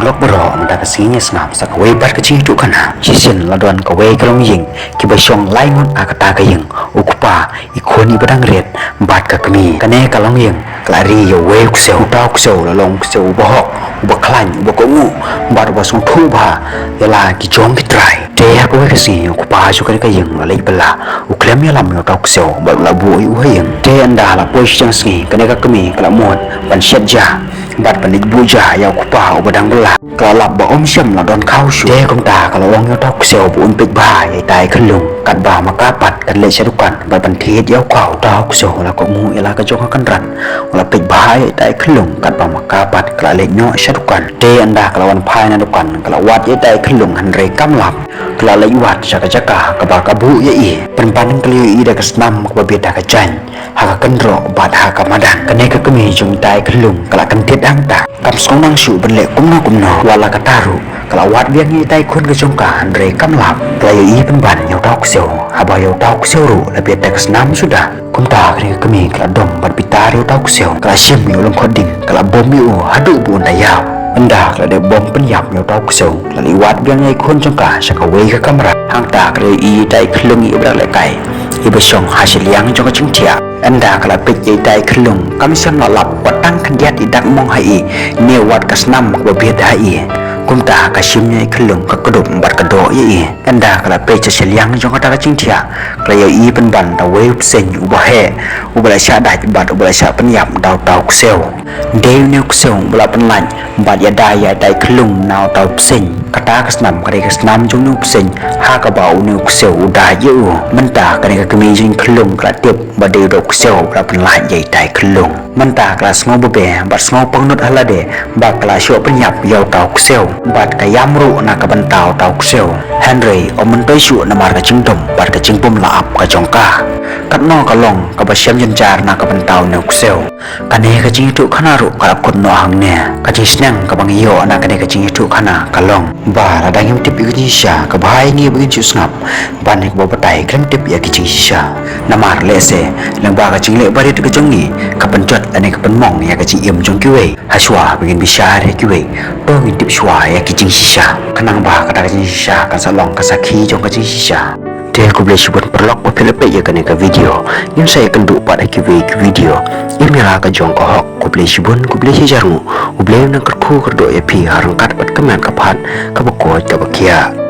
lok berong dah kesini senam sakawai bar kecing itu kana jisin laduan kawai kalong ying kibasong laingon akata kaying ukupa ikoni badang red bat ka kami kane kalong ying klari yo we kuseu tau kuseu lalong kuseu bohok baklan bokongu bar basung thuba yala ki jong ki try te ko we kasi ukupa ju ka kaying lalai bala uklem ya lam yo tau kuseu bar labu yu haying te anda la poi chang singi kane ka kami kala mon ban syat ja bat panik buja ya ukupa ubadang bala kalap ba om syam la don khau shu te kom ta kalau wang yo tok sel bu un pik ba yai tai khun lung kat ba ma ka pat kan le sadukan ba ban thiet yau khau tok so la ko mu ila ka jong kan ran la pik ba yai tai khun lung kat ba ma ka pat kala le nyo sadukan te anda kalau wan phai na dukan kalau wat yai tai khun lung han re kam lap kala le wat jaka jaka ka ba ka bu ye i pen pan kali i da ka snam ka ba ta ka jan ha ka kan ro bat ha ka madan kane ka kami jong tai khun lung kala kan thiet ang ta kam song nang shu ban le kum no wala ka taru kalau wat biang ni tai kun ke jongka andre kam lap play i pen ban yau tok seo aba yau tok seo ru la biat tak senam sudah kum ta kri kami kala dom bat pitar yau tok seo kala sim yau long khoding kala bom yu hadu bu na yau anda kala de bom pen yap yau tok seo la li wat biang ni kun jongka saka wei ka kamera hang ta kri i tai klung i bra le kai i besong hasil yang jongka jingtia anda kala pik i tai klung kam sam la lap watang khandiat i dak mong hai ne wat kasnam ba biat hai kum ta ka shimnya khulung ka kodop bat ka do ye anda kala pe cha seliang jong ka ta ching thia kla ye i pen ban ta we sen u ba he u ba sha dai bat u ba sha pen yam dau tau kseu de ne kseu bla pen lan bat ya dai ya dai khulung nau tau sen ka ta ka snam ka re ka snam jong nu sen ha ka ba u ne kseu da ye u man ta ka ne ka kmi jing khulung ka tip ba de do kseu bla pen lan ye dai khulung man ta kla sngo ba be bat sngo pang not hala de ba kla sho pen yap yau tau kseu bat ka yamru na ka bantau tau kseu henry omen pe shu na mar ka chingdom bat ka chingpum la ap ka jongka kat no ka long ka ba syam jan jar na ka bantau ne kseu ka ne ka ching tu khana ru ka kun no hang ne ka chi snang ka bang yo na ka ne ka ching tu khana ka long ba la dang yam tip yu sha ka bai ni bu chu snap ban ne ba tai krem tip ya ki chi sha na mar le se lang ba ka ching le ba ri ka chong ni ka pan jot ane ka pan mong ya ka chi yem jong ki we ha shwa begin bi sha re ki we to ngi tip shwa ya ki jing shisha kanang ba ka jing shisha kan salong ka sakhi jong ka jing shisha te ko ble shubun perlok pa philippe ya kan ka video yun sai kan du pa da ki video imira ka jong ko hok ko ble shubun ko ble hijaru ko ble na ka khu ka do ya phi harang kat pat ka man ka phat ka ba ko ta ba kia